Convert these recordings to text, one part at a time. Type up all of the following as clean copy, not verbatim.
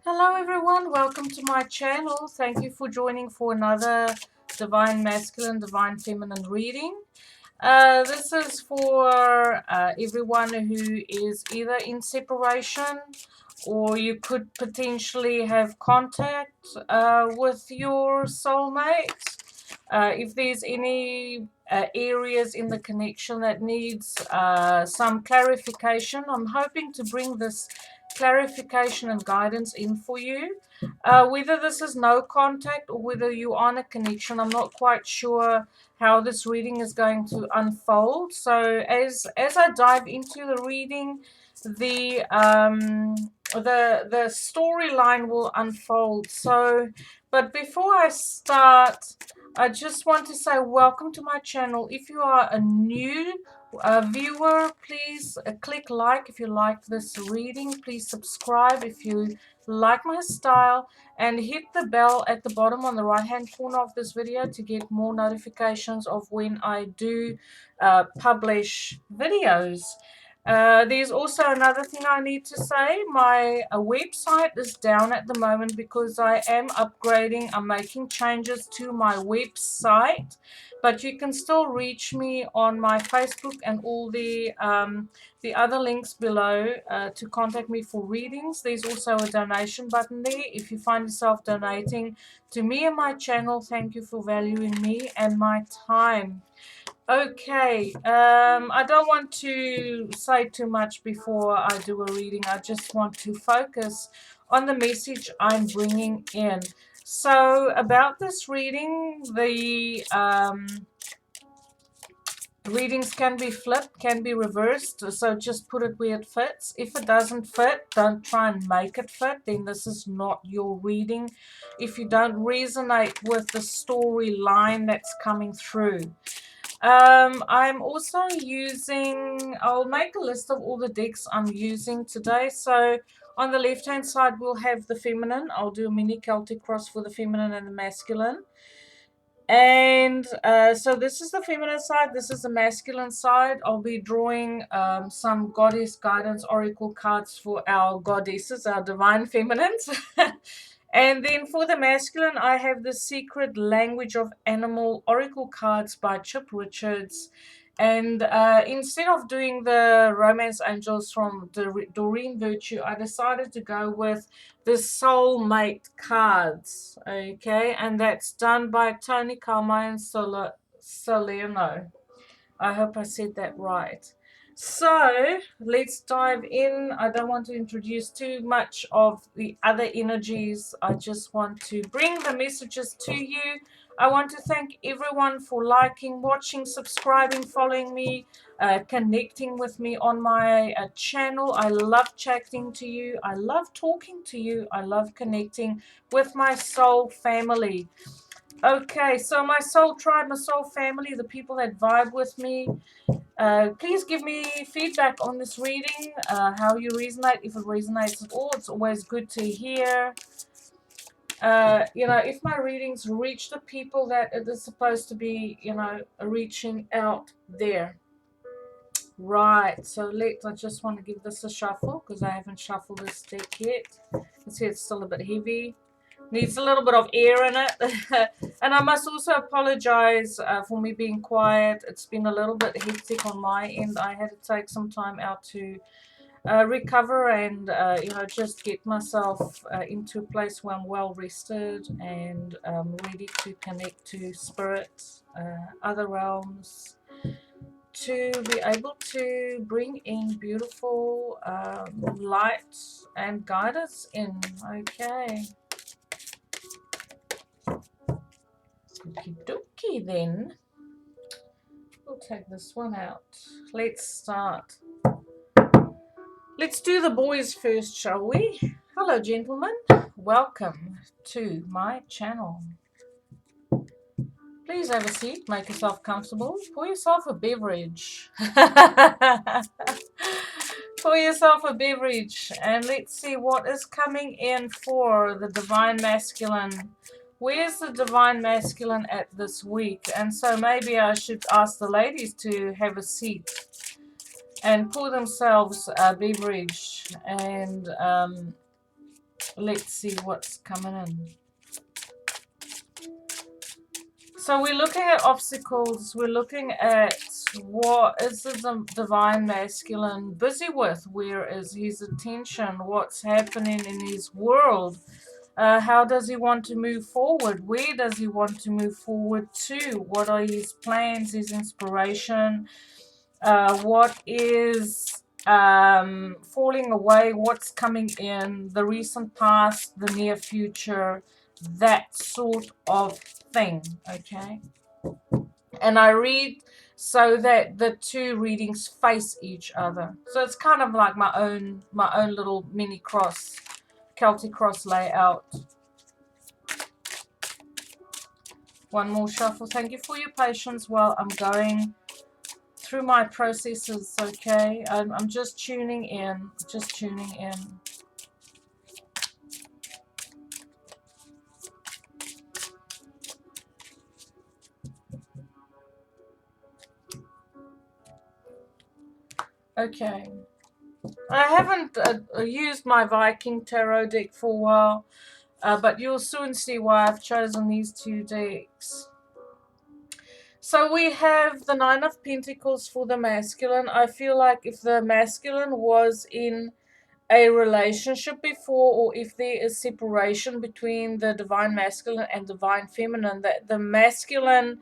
Hello everyone, welcome to my channel. Thank you for joining for another Divine Masculine, Divine Feminine reading. This is for everyone who is either in separation or you could potentially have contact with your soulmate. If there's any areas in the connection that needs some clarification, I'm hoping to bring this clarification and guidance in for you. Whether this is no contact or whether you're on a connection, I'm not quite sure how this reading is going to unfold. So as I dive into the reading, the storyline will unfold. So, but before I start, I just want to say welcome to my channel. If you are a new viewer, please click like if you like this reading. Please subscribe if you like my style, and hit the bell at the bottom on the right hand corner of this video to get more notifications of when I do publish videos. There's also another thing I need to say. My website is down at the moment because I am upgrading. I'm making changes to my website, but you can still reach me on my Facebook and all the other links below to contact me for readings. There's also a donation button there. If you find yourself donating to me and my channel, thank you for valuing me and my time. Okay, I don't want to say too much before I do a reading. I just want to focus on the message I'm bringing in. So about this reading, the readings can be flipped, can be reversed, so just put it where it fits. If it doesn't fit, don't try and make it fit, then this is not your reading. If you don't resonate with the storyline that's coming through. I'm also using, I'll make a list of all the decks I'm using today. So on the left hand side we'll have the feminine. I'll do a mini Celtic cross for the feminine and the masculine. And so this is the feminine side, this is the masculine side. I'll be drawing some goddess guidance oracle cards for our goddesses, our divine feminines. And then for the masculine, I have the Secret Language of Animal oracle cards by Chip Richards. And instead of doing the Romance Angels from Doreen Virtue, I decided to go with the Soulmate cards. Okay, and that's done by Tony Carmine Salerno. I hope I said that right. So let's dive in. I don't want to introduce too much of the other energies. I just want to bring the messages to you. I want to thank everyone for liking, watching, subscribing, following me, connecting with me on my channel. I love chatting to you. I love talking to you. I love connecting with my soul family. Okay, so my soul tribe, my soul family, the people that vibe with me, please give me feedback on this reading, how you resonate, if it resonates at all. It's always good to hear. If my readings reach the people that it is supposed to be, reaching out there. Right, so I just want to give this a shuffle because I haven't shuffled this deck yet. You see it's still a bit heavy. Needs a little bit of air in it. And I must also apologize for me being quiet. It's been a little bit hectic on my end. I had to take some time out to recover and just get myself into a place where I'm well rested and ready to connect to spirit, other realms, to be able to bring in beautiful light and guide us in. Okay. Okie dokie then. We'll take this one out. Let's start. Let's do the boys first, shall we? Hello, gentlemen. Welcome to my channel. Please have a seat. Make yourself comfortable. Pour yourself a beverage. Pour yourself a beverage. And let's see what is coming in for the Divine Masculine. Where's the Divine Masculine at this week? And so maybe I should ask the ladies to have a seat and pour themselves a beverage and Let's see what's coming in. So we're looking at obstacles. We're looking at what is the divine masculine busy with? Where is his attention? What's happening in his world? How does he want to move forward? Where does he want to move forward to? What are his plans, his inspiration? What is falling away? What's coming in? The recent past, the near future, that sort of thing. Okay. And I read so that the two readings face each other. So it's kind of like my own little mini cross, Celtic cross layout. One more shuffle. Thank you for your patience while I'm going through my processes, okay? I'm just tuning in, Okay. I haven't used my Viking Tarot deck for a while, but you'll soon see why I've chosen these two decks. So we have the Nine of Pentacles for the masculine. I feel like if the masculine was in a relationship before, or if there is separation between the divine masculine and divine feminine, that the masculine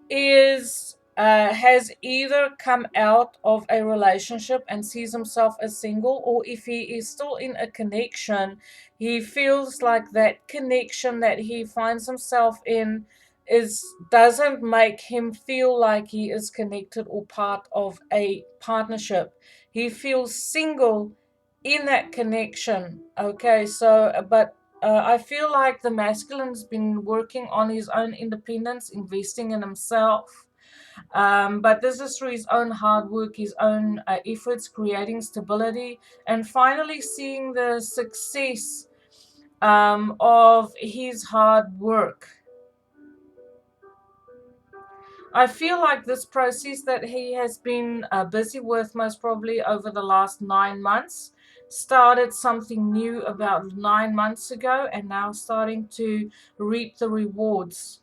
is has either come out of a relationship and sees himself as single, or if he is still in a connection, he feels like that connection that he finds himself in doesn't make him feel like he is connected or part of a partnership. He feels single in that connection. Okay, so but I feel like the masculine's been working on his own independence, investing in himself. But this is through his own hard work, his own efforts, creating stability, and finally seeing the success of his hard work. I feel like this process that he has been busy with, most probably over the last 9 months, started something new about 9 months ago, and now starting to reap the rewards.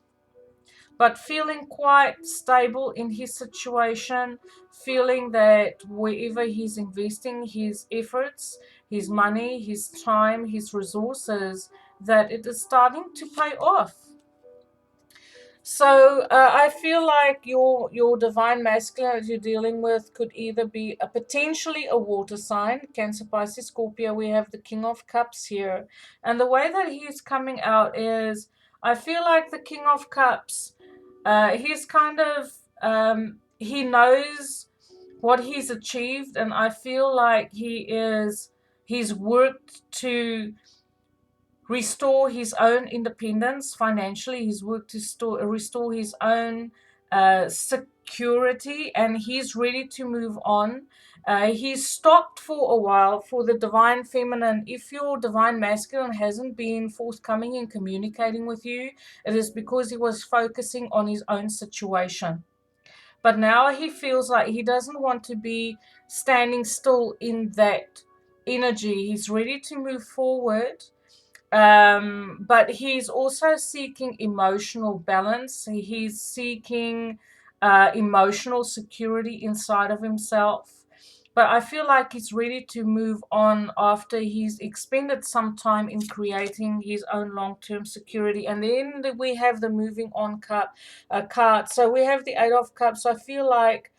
But feeling quite stable in his situation, feeling that wherever he's investing his efforts, his money, his time, his resources, that it is starting to pay off. So I feel like your divine masculine that you're dealing with could either be potentially a water sign, Cancer, Pisces, Scorpio. We have the King of Cups here. And the way that he's coming out is, I feel like the King of Cups, he's kind of, he knows what he's achieved. And I feel like he's worked to restore his own independence financially. He's worked to restore his own security, and he's ready to move on. He's stopped for a while for the divine feminine. If your divine masculine hasn't been forthcoming in communicating with you, it is because he was focusing on his own situation. But now he feels like he doesn't want to be standing still in that energy. He's ready to move forward, but he's also seeking emotional balance. He's seeking emotional security inside of himself. But I feel like he's ready to move on after he's expended some time in creating his own long-term security. And then we have the moving on card. So we have the Eight of Cups. I feel like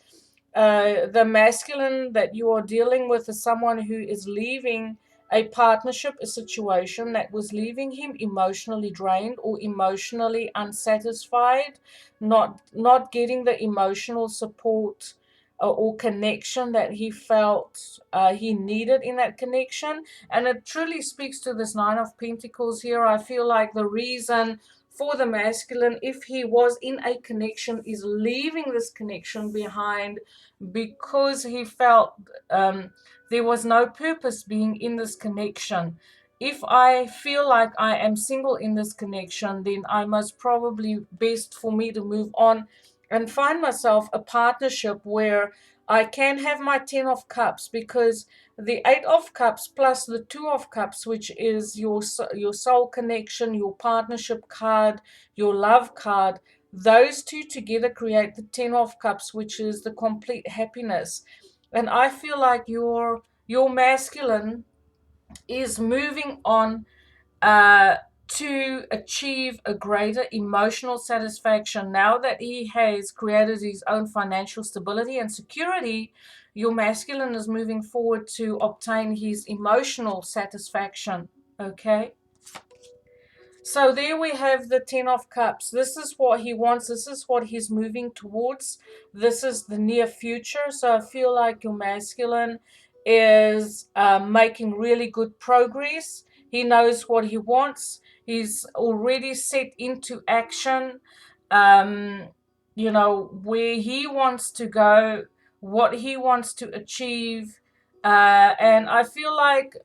the masculine that you are dealing with is someone who is leaving a partnership, a situation that was leaving him emotionally drained or emotionally unsatisfied, not getting the emotional support or connection that he felt he needed in that connection. And it truly speaks to this Nine of Pentacles here. I feel like the reason for the masculine, if he was in a connection, is leaving this connection behind because he felt there was no purpose being in this connection. If I feel like I am single in this connection, then I must probably best for me to move on and find myself a partnership where I can have my 10 of Cups, because the Eight of Cups plus the Two of Cups, which is your soul connection, your partnership card, your love card. Those two together create the Ten of Cups, which is the complete happiness. And I feel like your masculine is moving on uh, to achieve a greater emotional satisfaction. Now that he has created his own financial stability and security, your masculine is moving forward to obtain his emotional satisfaction. Okay? So there we have the Ten of Cups. This is what he wants. This is what he's moving towards. This is the near future. So I feel like your masculine is making really good progress. He knows what he wants. He's already set into action. Um, where he wants to go, what he wants to achieve. And I feel like,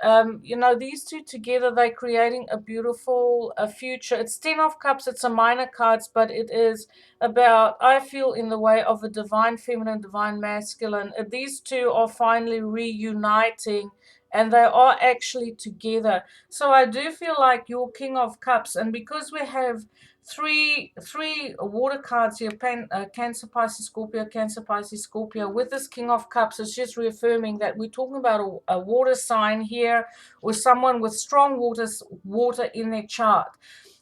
these two together, they're creating a beautiful future. It's Ten of Cups, it's a minor cards, but it is about, I feel, in the way of a divine feminine, divine masculine. These two are finally reuniting and they are actually together. So I do feel like your King of Cups, and because we have three water cards here, Cancer, Pisces, Scorpio, Cancer, Pisces, Scorpio, with this King of Cups, it's just reaffirming that we're talking about a water sign here, or someone with strong water in their chart.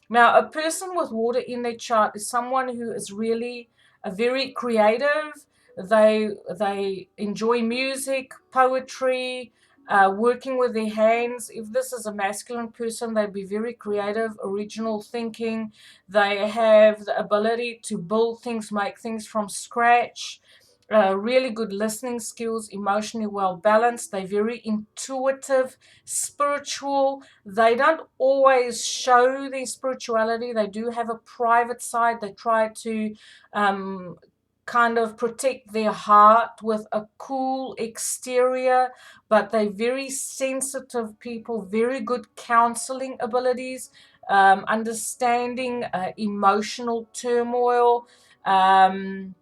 Now, a person with water in their chart is someone who is really very creative. They enjoy music, poetry, working with their hands. If this is a masculine person, they'd be very creative, original thinking. They have the ability to build things, make things from scratch. Really good listening skills, emotionally well balanced. They're very intuitive, spiritual. They don't always show their spirituality. They do have a private side. They try to kind of protect their heart with a cool exterior, but they're very sensitive people, very good counseling abilities, understanding emotional turmoil, and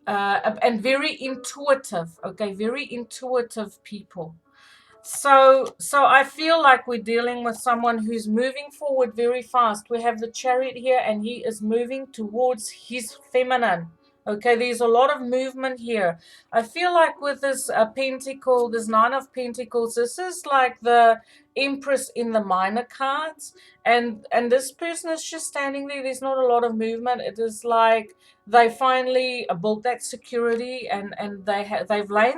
very intuitive. Okay, very intuitive people. So I feel like we're dealing with someone who's moving forward very fast. We have the Chariot here, and he is moving towards his feminine. Okay, there's a lot of movement here. I feel like with this Pentacle, this Nine of Pentacles, this is like the Empress in the minor cards, and this person is just standing there. There's not a lot of movement. It is like they finally built that security, and they've laid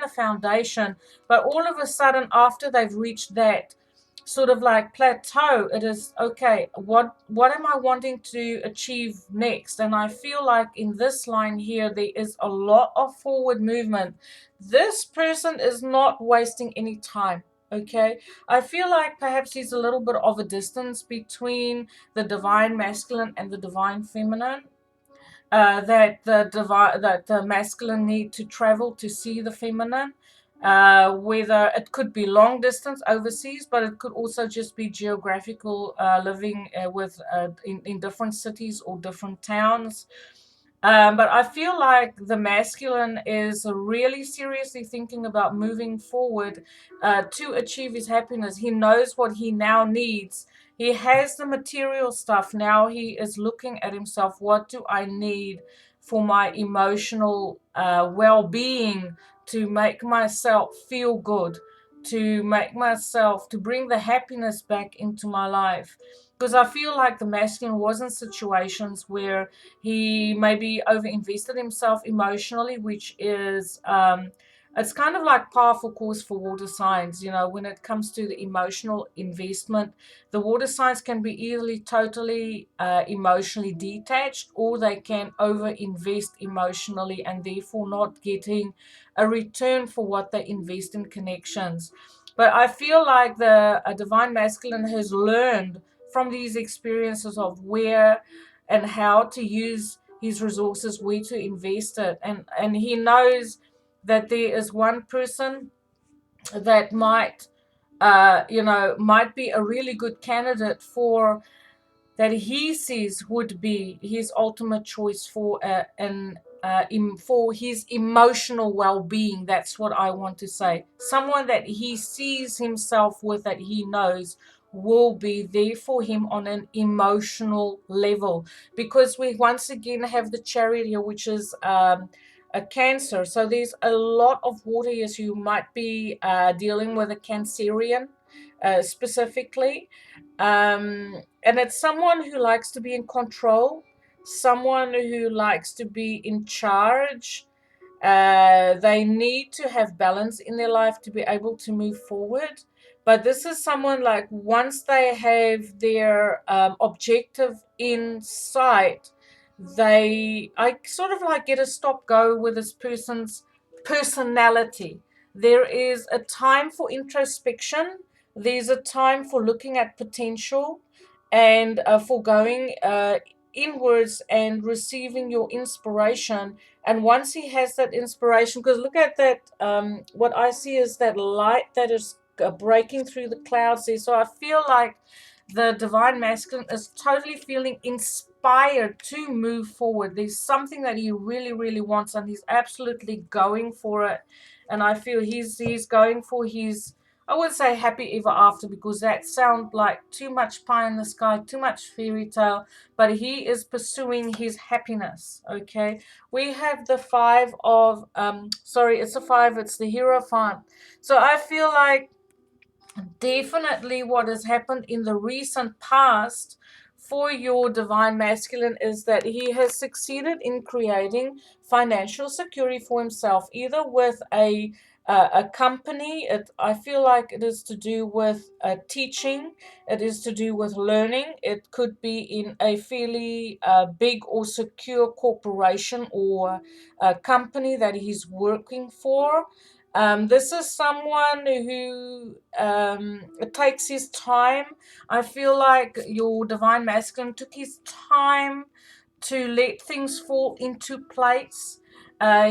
the foundation. But all of a sudden, after they've reached that sort of like plateau, it is okay, what am I wanting to achieve next? And I feel like in this line here, there is a lot of forward movement. This person is not wasting any time. Okay, I feel like perhaps there's a little bit of a distance between the divine masculine and the divine feminine, that the masculine need to travel to see the feminine. Whether it could be long distance overseas, but it could also just be geographical, living in different cities or different towns. But I feel like the masculine is really seriously thinking about moving forward to achieve his happiness. He knows what he now needs. He has the material stuff. Now he is looking at himself. What do I need for my emotional well-being, to make myself feel good, to bring the happiness back into my life? Because I feel like the masculine was in situations where he maybe overinvested himself emotionally, which is it's kind of like powerful cause for water signs. When it comes to the emotional investment, the water signs can be either totally emotionally detached, or they can overinvest emotionally and therefore not getting a return for what they invest in connections. But I feel like the divine masculine has learned from these experiences of where and how to use his resources, where to invest it, and he knows that there is one person that might be a really good candidate for, that he sees would be his ultimate choice for an for his emotional well-being. That's what I want to say. Someone that he sees himself with, that he knows will be there for him on an emotional level, because we once again have the Chariot here, which is a Cancer. So there's a lot of water here. So you might be dealing with a Cancerian specifically, and it's someone who likes to be in control, someone who likes to be in charge. They need to have balance in their life to be able to move forward. But this is someone, like, once they have their objective in sight, I sort of like get a stop go with this person's personality. There is a time for introspection. There's a time for looking at potential, and for going inwards and receiving your inspiration. And once he has that inspiration, because look at that, what I see is that light that is breaking through the clouds there. So I feel like the divine masculine is totally feeling inspired to move forward. There's something that he really, really wants, and he's absolutely going for it. And I feel he's going for his, I would say, happy ever after, because that sounds like too much pie in the sky, too much fairy tale. But he is pursuing his happiness. Okay, we have the five of sorry, it's a five, it's the Hierophant. So I feel like definitely what has happened in the recent past for your divine masculine is that he has succeeded in creating financial security for himself, either with a company. I feel like it is to do with teaching. It is to do with learning. It could be in a fairly big or secure corporation or a company that he's working for. This is someone who takes his time. I feel like your divine masculine took his time to let things fall into place.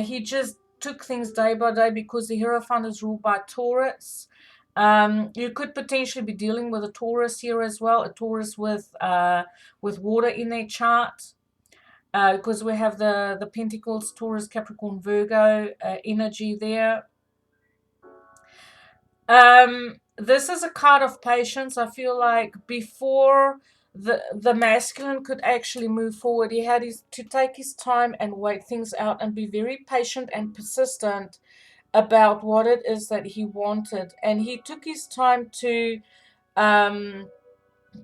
He just took things day by day, because the Hierophant is ruled by Taurus. You could potentially be dealing with a Taurus here as well, a Taurus with water in their chart. Because we have the Pentacles, Taurus, Capricorn, Virgo energy there. This is a card of patience. I feel like before the masculine could actually move forward, he had to take his time and wait things out and be very patient and persistent about what it is that he wanted. And he took his time to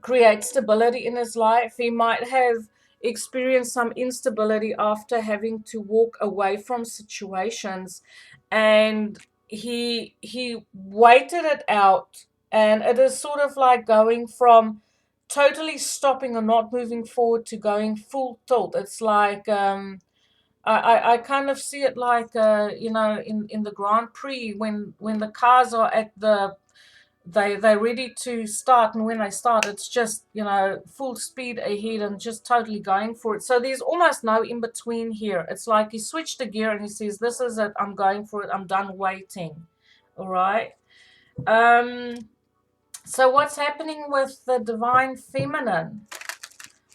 create stability in his life. He might have experienced some instability after having to walk away from situations, and he waited it out. And it is sort of like going from totally stopping or not moving forward to going full tilt. It's like I kind of see it like in the Grand Prix, when the cars are at they're ready to start, and when they start, it's just full speed ahead and just totally going for it. So there's almost no in between here. It's like he switched the gear and he says, this is it, I'm going for it, I'm done waiting. All right. So what's happening with the divine feminine?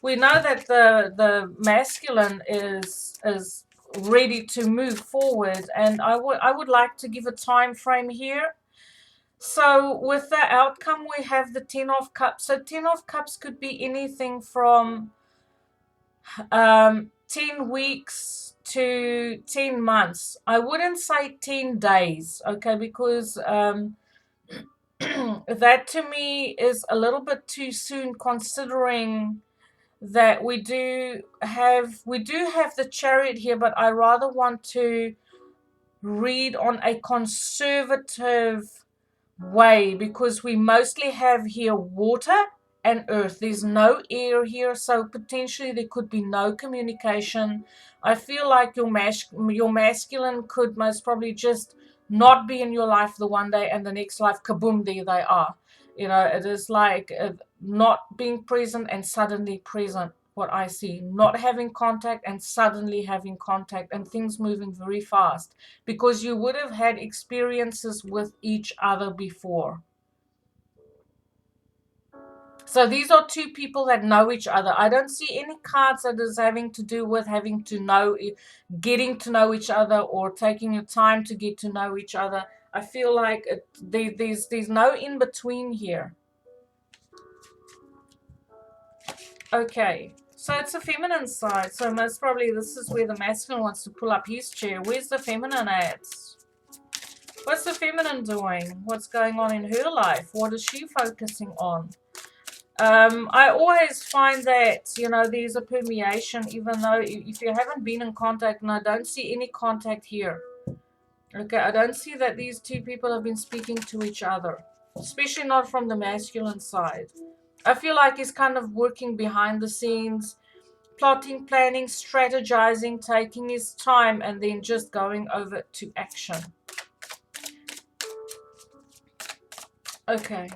We know that the masculine is ready to move forward, and I would like to give a time frame here. So with the outcome, we have the Ten of Cups. So Ten of Cups could be anything from 10 weeks to 10 months. I wouldn't say 10 days, okay, because that to me is a little bit too soon, considering that we do have the Chariot here, but I rather want to read on a conservative way, because we mostly have here water and earth. There's no air here, so potentially there could be no communication. I feel like your masculine could most probably just not be in your life the one day, and the next life, kaboom, there they are. It is like not being present and suddenly present. What I see, not having contact and suddenly having contact, and things moving very fast, because you would have had experiences with each other before. So these are two people that know each other. I don't see any cards that is having to do with having to know, getting to know each other or taking your time to get to know each other. I feel like there's no in between here. Okay, so it's a feminine side. So most probably this is where the masculine wants to pull up his chair. Where's the feminine at? What's the feminine doing? What's going on in her life? What is she focusing on? I always find that, you know, there's a permeation, even though if you haven't been in contact, and I don't see any contact here. Okay, I don't see that these two people have been speaking to each other, especially not from the masculine side. I feel like he's kind of working behind the scenes, plotting, planning, strategizing, taking his time, and then just going over to action. Okay.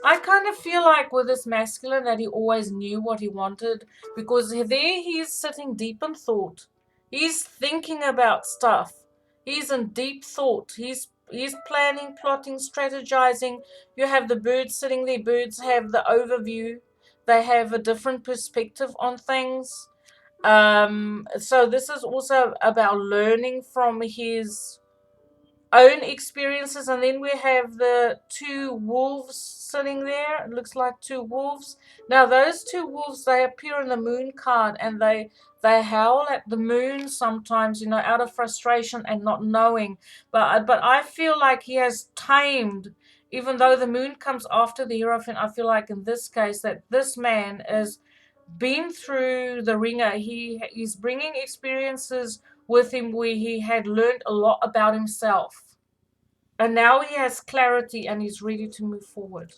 I kind of feel like with this masculine that he always knew what he wanted, because there he's sitting deep in thought. He's thinking about stuff. He's in deep thought. He's planning, plotting, strategizing. You have the birds sitting there. Birds have the overview. They have a different perspective on things. So this is also about learning from his own experiences. And then we have the two wolves sitting there. It looks like two wolves. Now those two wolves, they appear in the moon card, and they howl at the moon sometimes, you know, out of frustration and not knowing. But I feel like he has tamed, even though the moon comes after the Hierophant. I feel like in this case that this man is been through the ringer. He's bringing experiences with him where he had learned a lot about himself. And now he has clarity and he's ready to move forward.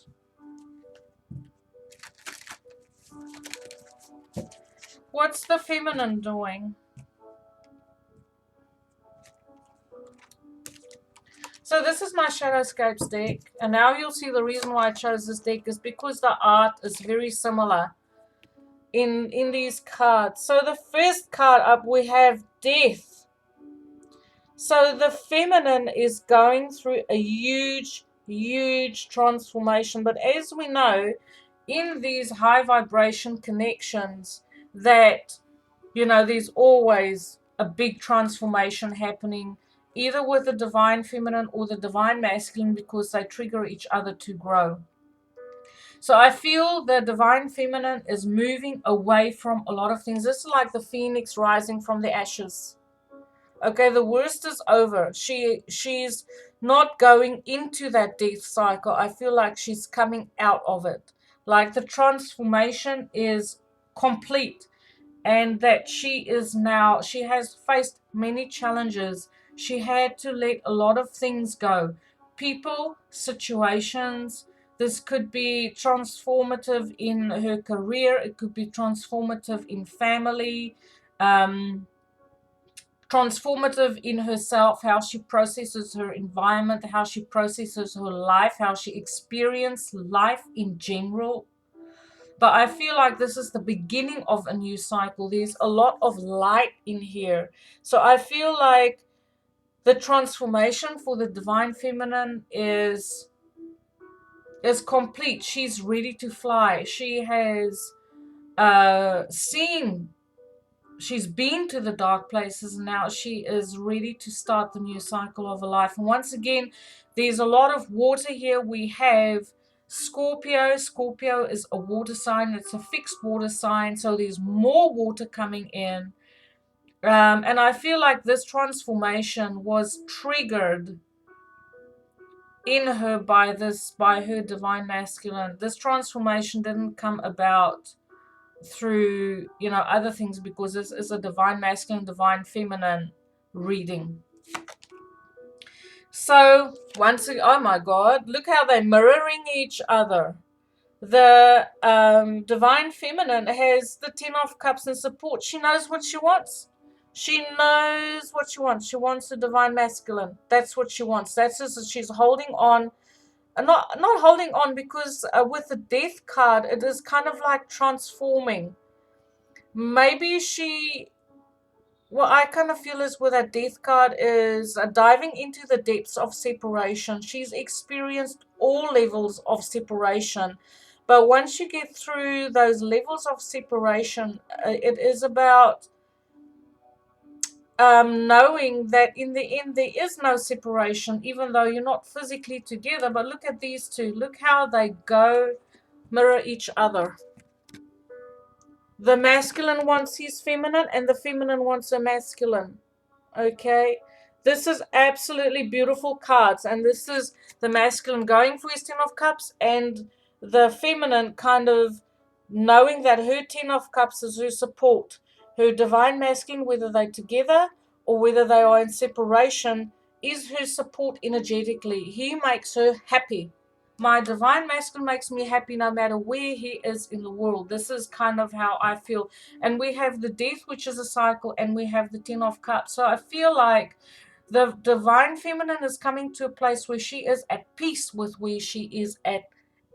What's the feminine doing? So this is my Shadowscapes deck. And now you'll see the reason why I chose this deck is because the art is very similar in these cards. So the first card up, we have Death. So the feminine is going through a huge transformation. But as we know, in these high vibration connections, that, you know, there's always a big transformation happening, either with the divine feminine or the divine masculine, because they trigger each other to grow. So I feel the divine feminine is moving away from a lot of things. This is like the phoenix rising from the ashes. Okay, the worst is over. She's not going into that death cycle. I feel like she's coming out of it. Like the transformation is complete, and that she has faced many challenges. She had to let a lot of things go. People, situations. This could be transformative in her career. It could be transformative in family. Transformative in herself, how she processes her environment, how she processes her life, how she experienced life in general. But I feel like this is the beginning of a new cycle. There's a lot of light in here. So I feel like the transformation for the divine feminine is complete. She's ready to fly. She has seen, she's been to the dark places, and now she is ready to start the new cycle of her life. And once again, there's a lot of water here. We have Scorpio. Scorpio is a water sign. It's a fixed water sign, so there's more water coming in. And I feel like this transformation was triggered in her by her divine masculine. This transformation didn't come about through, you know, other things, because this is a divine masculine, divine feminine reading. So once again, oh my god, look how they're mirroring each other. The divine feminine has the 10 of cups in support. She knows what she wants. She knows what she wants. She wants the divine masculine. That's what she wants. That's just, she's holding on. Not holding on, because with the death card, it is kind of like transforming. Maybe what I kind of feel is with that death card is diving into the depths of separation. She's experienced all levels of separation. But once you get through those levels of separation, it is about knowing that in the end there is no separation, even though you're not physically together. But look at these two. Look how they go mirror each other. The masculine wants his feminine, and the feminine wants a masculine. Okay, this is absolutely beautiful cards, and this is the masculine going for his 10 of cups, and the feminine kind of knowing that her 10 of cups is her support, her divine masculine, whether they're together or whether they are in separation, is her support energetically. He makes her happy. My divine masculine makes me happy no matter where he is in the world. This is kind of how I feel. And we have the death, which is a cycle, and we have the 10 of cups. So I feel like the divine feminine is coming to a place where she is at peace with where she is at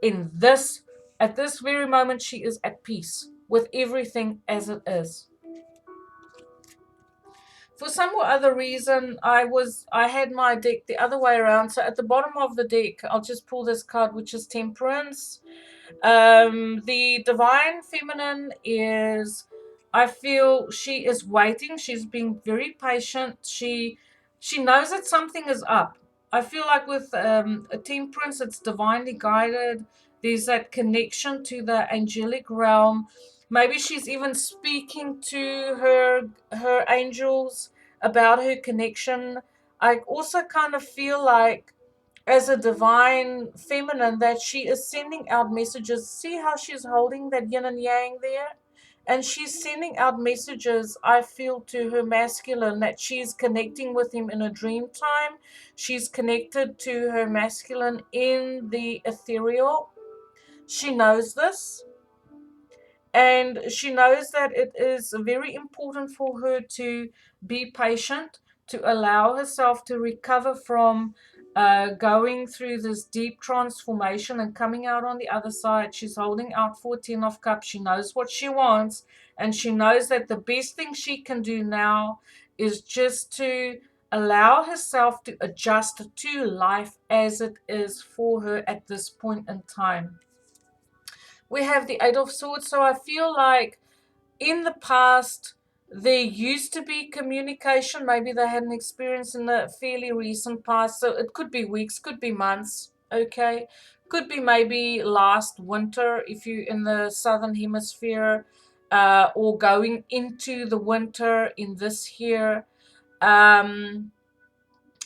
this very moment. She is at peace with everything as it is. For some or other reason, I had my deck the other way around. So at the bottom of the deck, I'll just pull this card, which is Temperance. The divine feminine is, I feel she is waiting. She's being very patient. She knows that something is up. I feel like with a Temperance, it's divinely guided. There's that connection to the angelic realm. Maybe she's even speaking to her angels about her connection. I also kind of feel like as a divine feminine that she is sending out messages. See how she's holding that yin and yang there? And she's sending out messages, I feel, to her masculine, that she's connecting with him in a dream time. She's connected to her masculine in the ethereal. She knows this. And she knows that it is very important for her to be patient, to allow herself to recover from going through this deep transformation and coming out on the other side. She's holding out for 10 of cups. She knows what she wants, and she knows that the best thing she can do now is just to allow herself to adjust to life as it is for her at this point in time. We have the 8 of Swords. So I feel like in the past, there used to be communication. Maybe they had an experience in the fairly recent past. So it could be weeks, could be months. Okay. Could be maybe last winter if you're in the southern hemisphere, or going into the winter in this year. Um,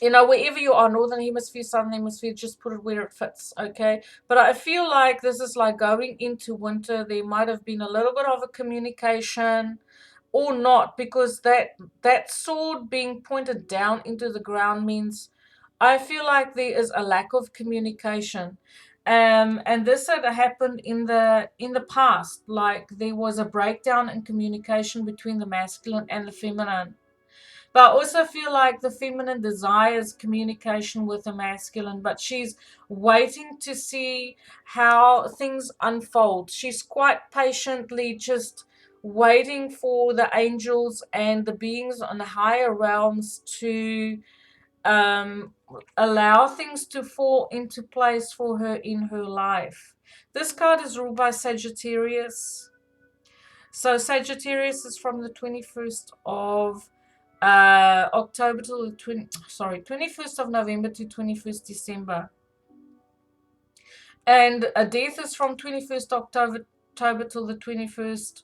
wherever you are, northern hemisphere, southern hemisphere, just put it where it fits, okay? But I feel like this is like going into winter. There might have been a little bit of a communication or not, because that sword being pointed down into the ground means I feel like there is a lack of communication. And this had happened in the past. Like there was a breakdown in communication between the masculine and the feminine. But I also feel like the feminine desires communication with the masculine, but she's waiting to see how things unfold. She's quite patiently just waiting for the angels and the beings on the higher realms to um, allow things to fall into place for her in her life. This card is ruled by Sagittarius. So Sagittarius is from the 21st of October to the 21st of November to 21st December. And a death is from 21st October till the 21st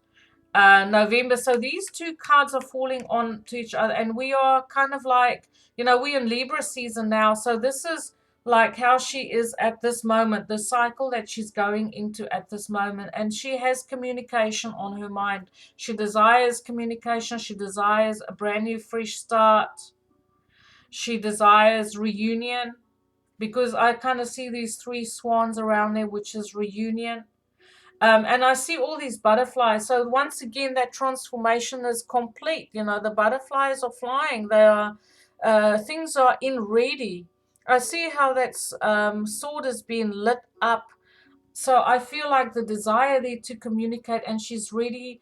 November. So these two cards are falling on to each other, and we are kind of like, we're in Libra season now. So this is like how she is at this moment, the cycle that she's going into at this moment. And she has communication on her mind. She desires communication. She desires a brand new, fresh start. She desires reunion, because I kind of see these 3 swans around there, which is reunion. And I see all these butterflies. So once again, that transformation is complete. The butterflies are flying. They are, things are in ready. I see how that sword is being lit up. So I feel like the desire there to communicate, and she's ready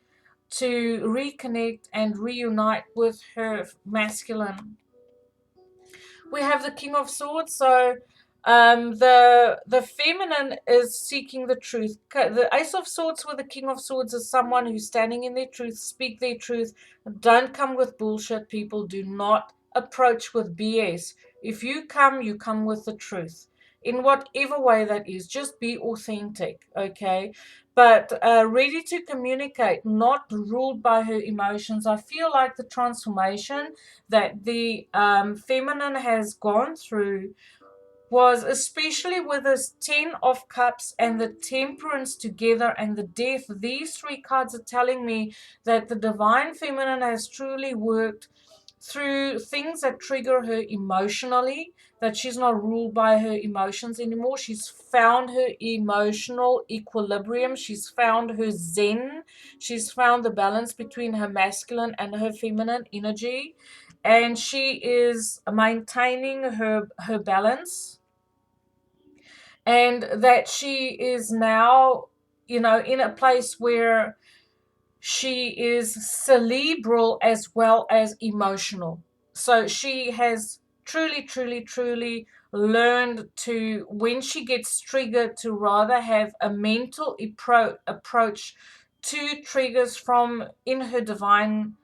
to reconnect and reunite with her masculine. We have the King of Swords. So The feminine is seeking the truth. The Ace of Swords with the King of Swords is someone who's standing in their truth, speak their truth. Don't come with bullshit, people. Do not approach with BS. If you come with the truth. In whatever way that is, just be authentic, okay? But ready to communicate, not ruled by her emotions. I feel like the transformation that the feminine has gone through was, especially with this 10 of cups and the temperance together and the death, these three cards are telling me that the divine feminine has truly worked through things that trigger her emotionally, that she's not ruled by her emotions anymore. She's found her emotional equilibrium, she's found her zen, she's found the balance between her masculine and her feminine energy, and she is maintaining her balance, and that she is now, in a place where she is cerebral as well as emotional. So she has truly, truly, truly learned to, when she gets triggered, to rather have a mental approach to triggers from in her divine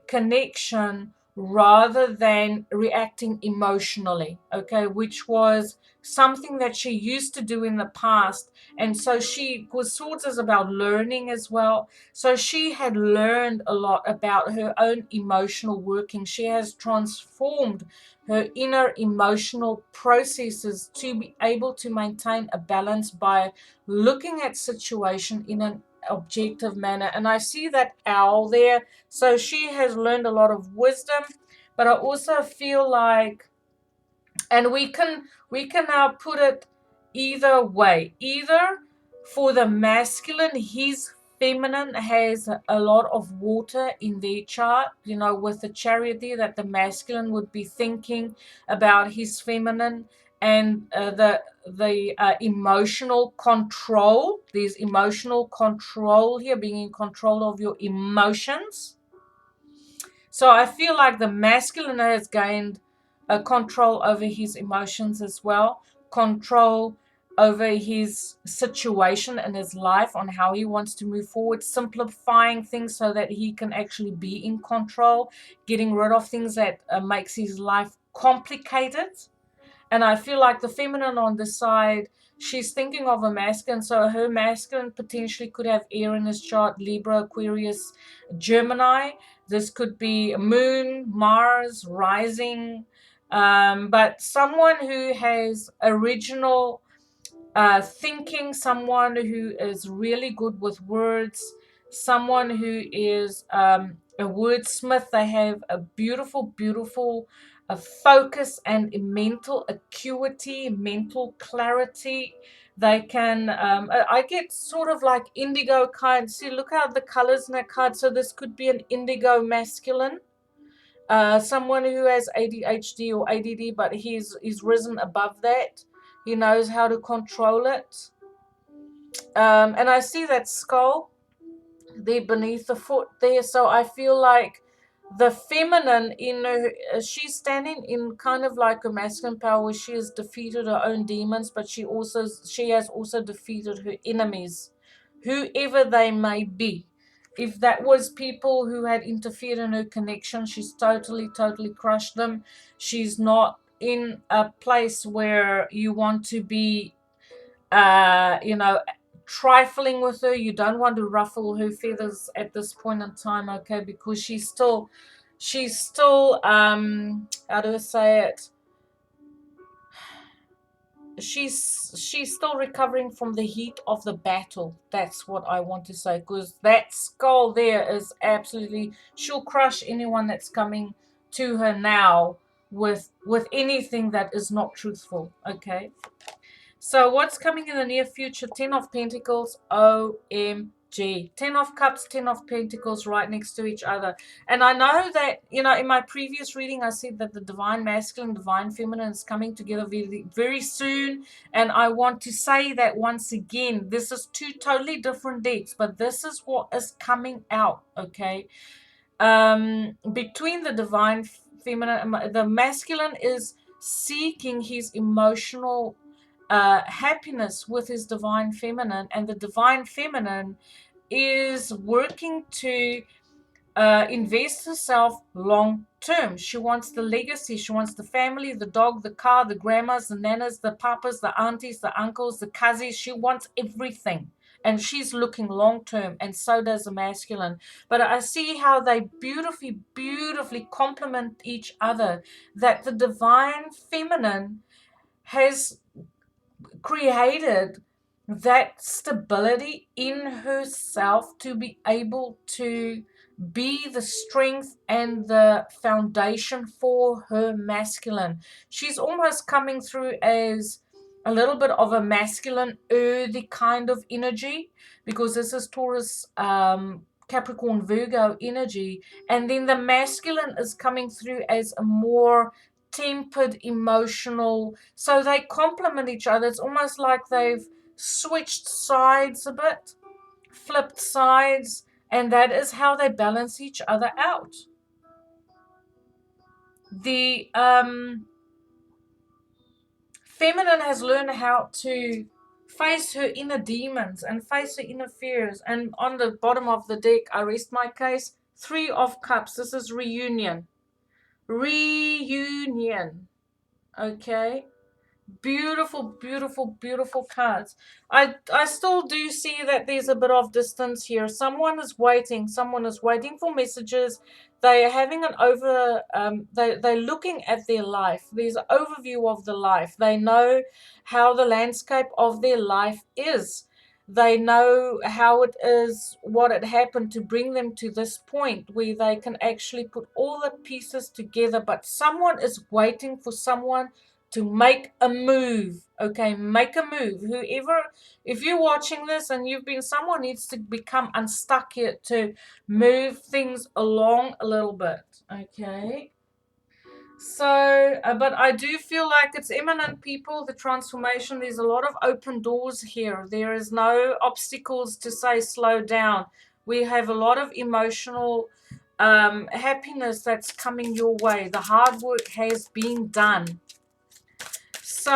connection, rather than reacting emotionally, okay, which was something that she used to do in the past. And so she was swords is about learning as well. So she had learned a lot about her own emotional working. She has transformed her inner emotional processes to be able to maintain a balance by looking at situation in an objective manner. And I see that owl there, so she has learned a lot of wisdom. But I also feel like, and we can now put it either way. Either for the masculine, his feminine has a lot of water in their chart, with the Chariot there, that the masculine would be thinking about his feminine, and the emotional control. There's emotional control here, being in control of your emotions. So I feel like the masculine has gained control over his emotions as well, control over his situation and his life, on how he wants to move forward, simplifying things so that he can actually be in control, getting rid of things that makes his life complicated. And I feel like the feminine on the side, she's thinking of a masculine. So her masculine potentially could have air in his chart: Libra, Aquarius, Gemini. This could be Moon, Mars, rising. But someone who has original thinking, someone who is really good with words, someone who is a wordsmith. They have a beautiful, beautiful focus and mental acuity, mental clarity. They can, I get sort of like indigo kind. See, look at the colors in that card. So this could be an indigo masculine. Someone who has ADHD or ADD, but he's risen above that. He knows how to control it. And I see that skull there beneath the foot there. So I feel like the feminine in her, she's standing in kind of like a masculine power, where she has defeated her own demons, but she has also defeated her enemies, whoever they may be. If that was people who had interfered in her connection, she's totally, totally crushed them. She's not in a place where you want to be, trifling with her. You don't want to ruffle her feathers at this point in time, okay? Because she's still, how do I say it? She's still recovering from the heat of the battle. That's what I want to say, because that skull there is absolutely, she'll crush anyone that's coming to her now with anything that is not truthful, okay? So what's coming in the near future? 10 of Pentacles, OMG. 10 of Cups, 10 of Pentacles right next to each other. And I know that, in my previous reading, I said that the Divine Masculine, Divine Feminine is coming together very, very soon. And I want to say that once again, this is two totally different decks, but this is what is coming out, okay? Between the Divine Feminine, the masculine is seeking his emotional happiness with his divine feminine, and the divine feminine is working to invest herself long term. She wants the legacy. She wants the family, the dog, the car, the grandmas, the nanas, the papas, the aunties, the uncles, the cousins. She wants everything. And she's looking long term, and so does the masculine. But I see how they beautifully, beautifully complement each other. That the divine feminine has created that stability in herself to be able to be the strength and the foundation for her masculine. She's almost coming through as a little bit of a masculine, earthy kind of energy, because this is Taurus, Capricorn, Virgo energy. And then the masculine is coming through as a more tempered, emotional. So they complement each other. It's almost like they've switched sides a bit, flipped sides, and that is how they balance each other out. The feminine has learned how to face her inner demons and face her inner fears. And on the bottom of the deck, I rest my case, 3 of Cups. This is reunion. Reunion. Okay. Beautiful, beautiful, beautiful cards. I still do see that there's a bit of distance here. Someone is waiting. Someone is waiting for messages. They are having an they're looking at their life. There's an overview of the life. They know how the landscape of their life is. They know how it is, what had happened to bring them to this point where they can actually put all the pieces together. But someone is waiting for someone to make a move. Okay, make a move. Whoever, if you're watching this and you've been, someone needs to become unstuck here to move things along a little bit. Okay. So, but I do feel like it's imminent, people, the transformation. There's a lot of open doors here. There is no obstacles to say slow down. We have a lot of emotional happiness that's coming your way. The hard work has been done. So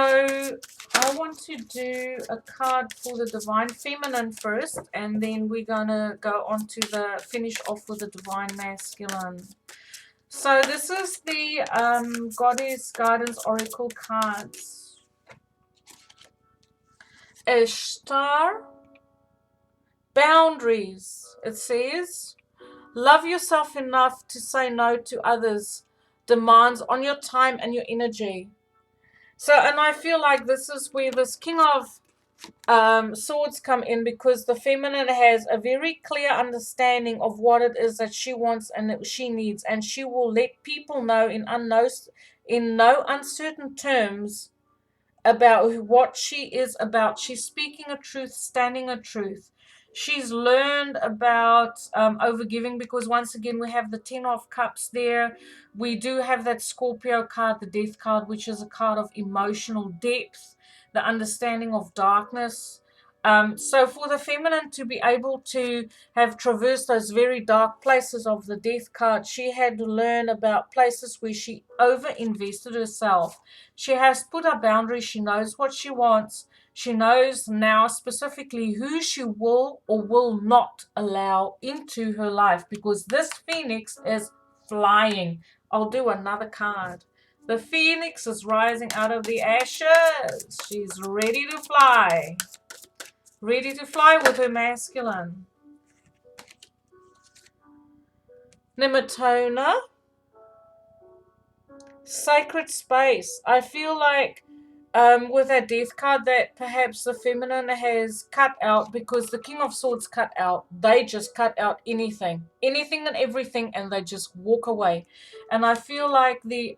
I want to do a card for the Divine Feminine first, and then we're going to go on to the finish off with the Divine Masculine. So this is the Goddess Guidance Oracle cards. Ishtar. Boundaries. It says, love yourself enough to say no to others' demands on your time and your energy. So, and I feel like this is where this King of Swords come in, because the feminine has a very clear understanding of what it is that she wants and that she needs, and she will let people know in no uncertain terms about what she is about. She's speaking a truth, standing a truth. She's learned about overgiving, because once again we have the 10 of Cups there. We do have that Scorpio card, the Death card, which is a card of emotional depth, the understanding of darkness. So for the feminine to be able to have traversed those very dark places of the Death card, she had to learn about places where she over-invested herself. She has put up boundaries. She knows what she wants. She knows now specifically who she will or will not allow into her life, because this Phoenix is flying. I'll do another card. The Phoenix is rising out of the ashes. She's ready to fly. Ready to fly with her masculine. Nematona. Sacred space. I feel like with that Death card that perhaps the feminine has cut out, because the King of Swords cut out. They just cut out anything and everything, and they just walk away. And I feel like the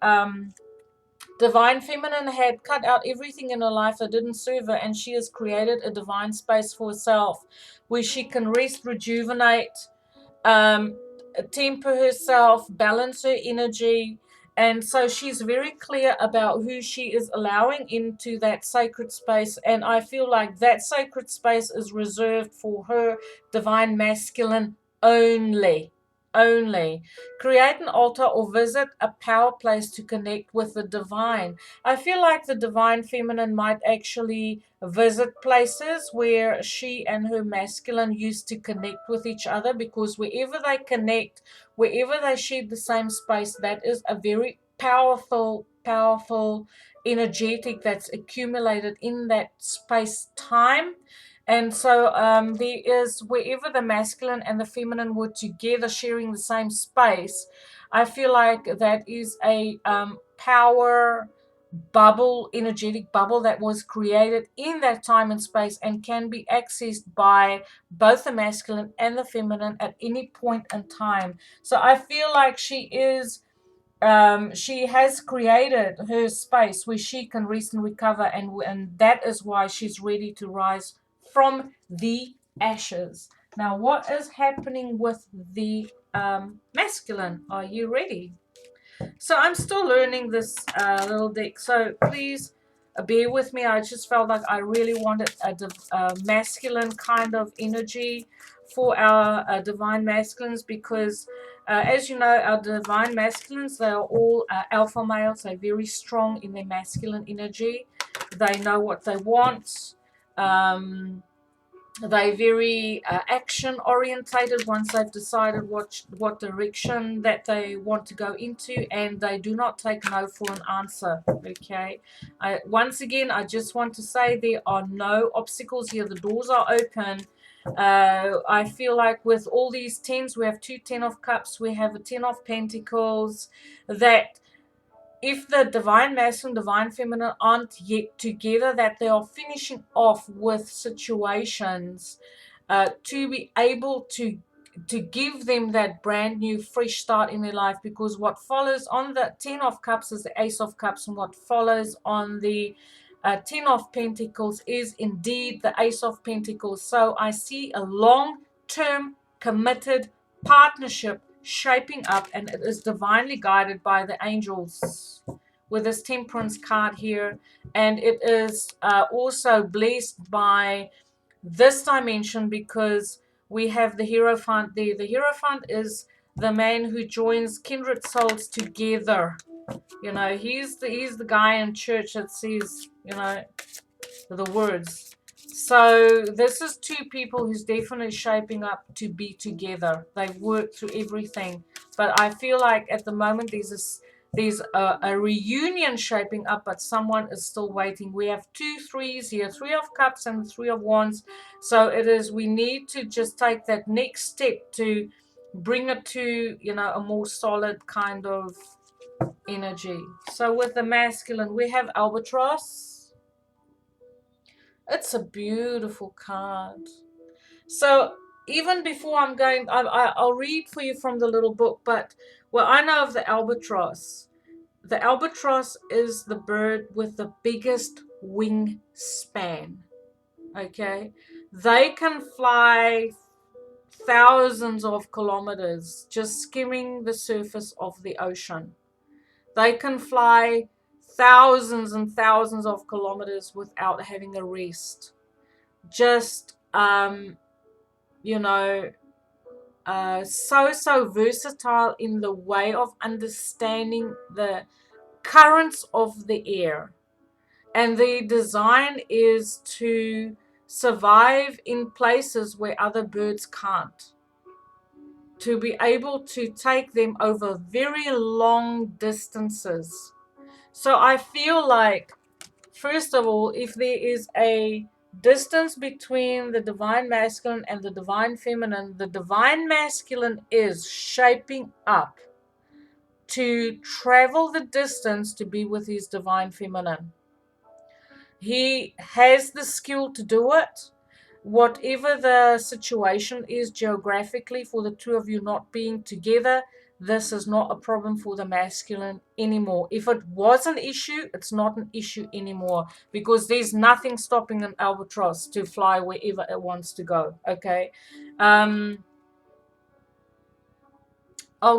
Divine Feminine had cut out everything in her life that didn't serve her, and she has created a divine space for herself where she can rest, rejuvenate, temper herself, balance her energy. And so she's very clear about who she is allowing into that sacred space. And I feel like that sacred space is reserved for her divine masculine only. only. Create an altar or visit a power place to connect with the divine. I feel like the divine feminine might actually visit places where she and her masculine used to connect with each other, because wherever they connect, wherever they share the same space, that is a very powerful energetic that's accumulated in that space time. And so there is, wherever the masculine and the feminine were together sharing the same space, I feel like that is a power bubble, energetic bubble that was created in that time and space and can be accessed by both the masculine and the feminine at any point in time. So I feel like she has created her space where she can rest and recover, and that is why she's ready to rise from the ashes. Now, what is happening with the masculine? Are you ready? So I'm still learning this little deck, so please bear with me. I just felt like I really wanted a masculine kind of energy for our divine masculines, because as you know, our divine masculines, they are all alpha males. They're very strong in their masculine energy. They know what they want. They're very action orientated once they've decided what direction that they want to go into, and they do not take no for an answer. Okay, once again, I just want to say there are no obstacles here. The doors are open. I feel like with all these tens, we have two Ten of Cups, we have a Ten of Pentacles, that if the divine masculine, divine feminine aren't yet together, that they are finishing off with situations to be able to give them that brand new fresh start in their life. Because what follows on the Ten of Cups is the Ace of Cups, and what follows on the Ten of Pentacles is indeed the Ace of Pentacles. So I see a long-term committed partnership shaping up, and it is divinely guided by the angels with this Temperance card here, and it is also blessed by this dimension, because we have the Hierophant there. The Hierophant is the man who joins kindred souls together. You know, he's the guy in church that says, you know, the words. So this is two people who's definitely shaping up to be together. They've worked through everything, but I feel like at the moment there's a reunion shaping up, but someone is still waiting. We have two threes here, Three of Cups and Three of Wands. So it is, we need to just take that next step to bring it to, you know, a more solid kind of energy. So with the masculine, we have Albatross. It's a beautiful card. So even before I'm going, I'll read for you from the little book, but what I know of the albatross is the bird with the biggest wingspan. Okay, they can fly thousands of kilometers just skimming the surface of the ocean. They can fly thousands and thousands of kilometers without having a rest. Just you know, so versatile in the way of understanding the currents of the air. And the design is to survive in places where other birds can't, to be able to take them over very long distances. So I feel like, first of all, if there is a distance between the divine masculine and the divine feminine, the divine masculine is shaping up to travel the distance to be with his divine feminine. He has the skill to do it. Whatever the situation is geographically for the two of you not being together, this is not a problem for the masculine anymore. If it was an issue, it's not an issue anymore, because there's nothing stopping an albatross to fly wherever it wants to go. Okay. I'll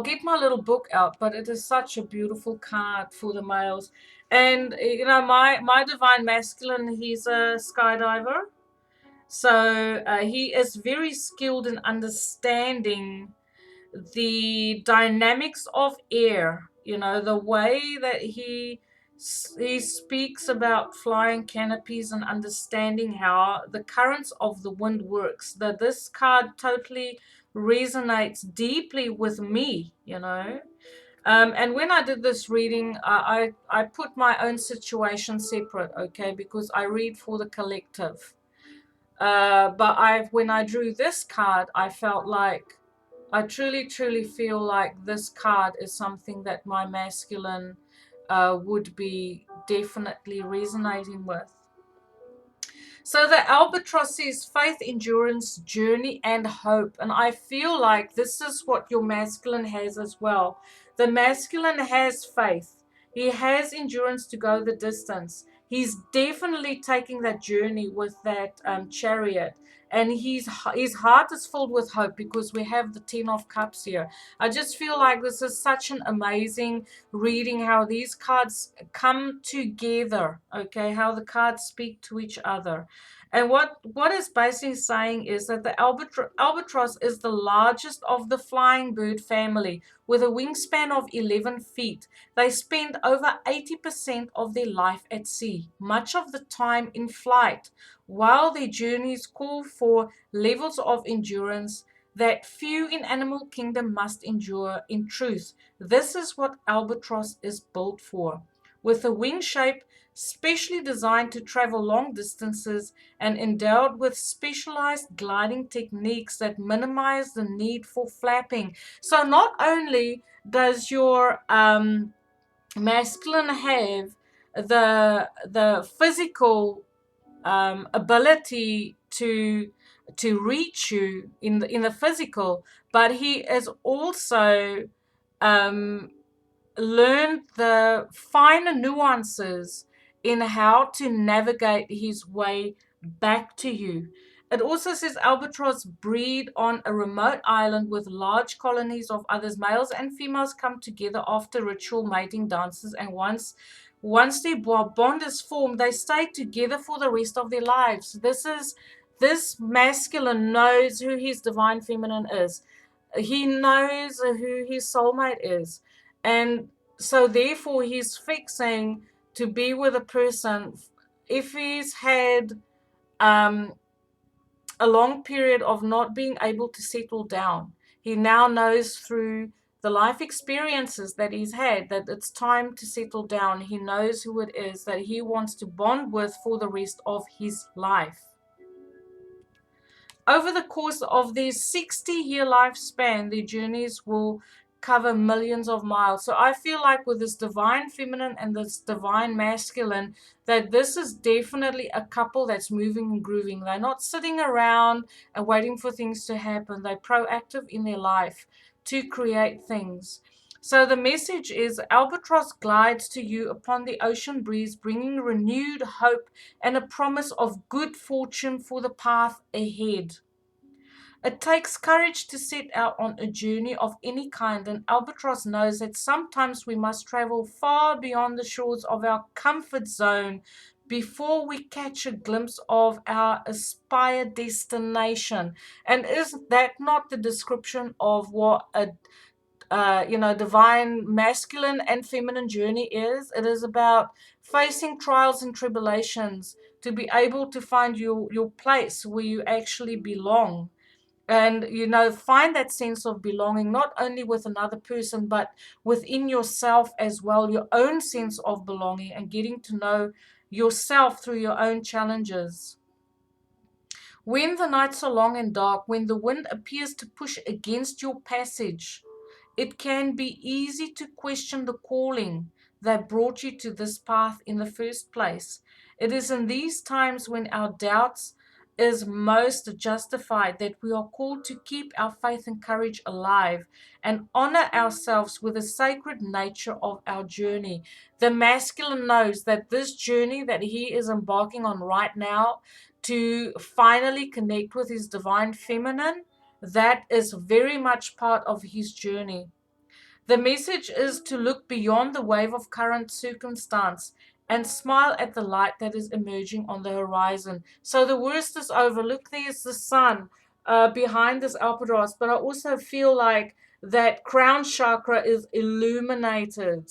get my little book out, but it is such a beautiful card for the males. And you know, my divine masculine, he's a skydiver. So he is very skilled in understanding the dynamics of air, you know, the way that he speaks about flying canopies and understanding how the currents of the wind works, that this card totally resonates deeply with me, you know. And when I did this reading, I put my own situation separate, okay, because I read for the collective. But when I drew this card, I felt like I truly feel like this card is something that my masculine would be definitely resonating with. So the Albatross is faith, endurance, journey, and hope. And I feel like this is what your masculine has as well. The masculine has faith. He has endurance to go the distance. He's definitely taking that journey with that chariot. And his heart is filled with hope because we have the Ten of Cups here. I just feel like this is such an amazing reading, how these cards come together, okay, how the cards speak to each other. And what is basically saying is that the albatross is the largest of the flying bird family with a wingspan of 11 feet. They spend over 80% of their life at sea, much of the time in flight, while their journeys call for levels of endurance that few in animal kingdom must endure. In truth, this is what albatross is built for, with a wing shape specially designed to travel long distances and endowed with specialized gliding techniques that minimize the need for flapping. So not only does your masculine have the physical ability to reach you in the physical, but he is also um, learned the finer nuances in how to navigate his way back to you. It also says albatross breed on a remote island with large colonies of others. Males and females come together after ritual mating dances, and once their bond is formed, they stay together for the rest of their lives. This masculine knows who his divine feminine is. He knows who his soulmate is. And so therefore he's fixing to be with a person. If he's had um, a long period of not being able to settle down, he now knows through the life experiences that he's had that it's time to settle down. He knows who it is that he wants to bond with for the rest of his life. Over the course of their 60-year lifespan, their journeys will cover millions of miles. So I feel like with this divine feminine and this divine masculine, that this is definitely a couple that's moving and grooving. They're not sitting around and waiting for things to happen. They're proactive in their life to create things. So the message is albatross glides to you upon the ocean breeze, bringing renewed hope and a promise of good fortune for the path ahead. It takes courage to set out on a journey of any kind, and albatross knows that sometimes we must travel far beyond the shores of our comfort zone before we catch a glimpse of our aspired destination. And is that not the description of what a divine masculine and feminine journey is? It is about facing trials and tribulations to be able to find your place where you actually belong, and find that sense of belonging not only with another person but within yourself as well, your own sense of belonging, and getting to know yourself through your own challenges. When the nights are long and dark, when the wind appears to push against your passage, it can be easy to question the calling that brought you to this path in the first place. It is in these times when our doubts is most justified that we are called to keep our faith and courage alive and honor ourselves with the sacred nature of our journey. The masculine knows that this journey that he is embarking on right now to finally connect with his divine feminine, that is very much part of his journey. The message is to look beyond the wave of current circumstance and smile at the light that is emerging on the horizon. So the worst is over. Look, there's the sun behind this albatross, but I also feel like that crown chakra is illuminated.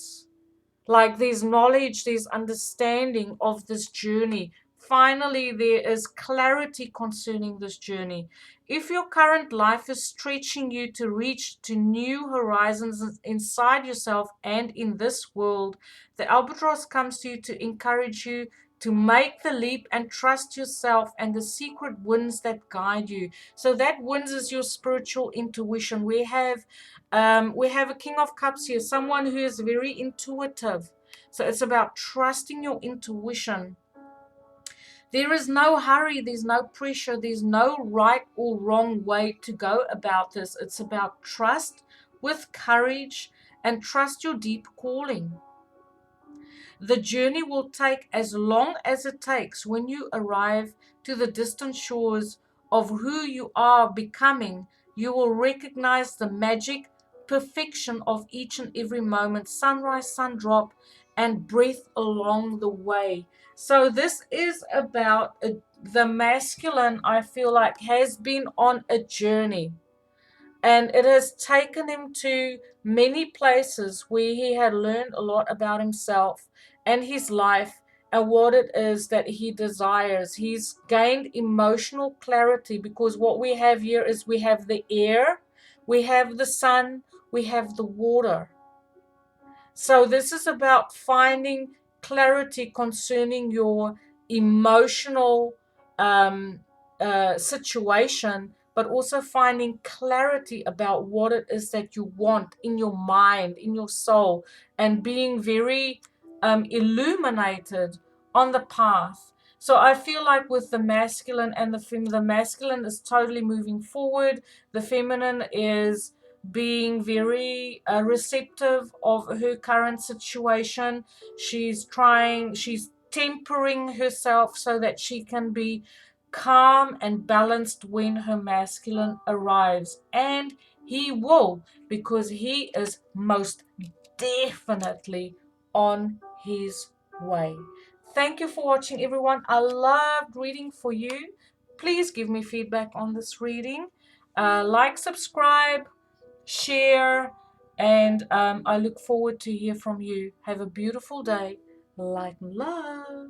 Like there's knowledge, there's understanding of this journey. Finally, there is clarity concerning this journey. If your current life is stretching you to reach to new horizons inside yourself and in this world, the Albatross comes to you to encourage you to make the leap and trust yourself and the secret winds that guide you. So that winds is your spiritual intuition. We have a King of Cups here, someone who is very intuitive. So it's about trusting your intuition. There is no hurry, there's no pressure, there's no right or wrong way to go about this. It's about trust with courage and trust your deep calling. The journey will take as long as it takes. When you arrive to the distant shores of who you are becoming, you will recognize the magic perfection of each and every moment, sunrise, sundrop, and breath along the way. So this is about the masculine, I feel like, has been on a journey. And it has taken him to many places where he had learned a lot about himself and his life and what it is that he desires. He's gained emotional clarity because what we have here is we have the air, we have the sun, we have the water. So this is about finding clarity concerning your emotional situation, but also finding clarity about what it is that you want in your mind, in your soul, and being very illuminated on the path. So I feel like with the masculine and the feminine, the masculine is totally moving forward. The feminine is being very receptive of her current situation. She's tempering herself so that she can be calm and balanced when her masculine arrives. And he will, because he is most definitely on his way. Thank you for watching, everyone. I loved reading for you. Please give me feedback on this reading. Like, subscribe, share, and I look forward to hear from you. Have a beautiful day. Light and love.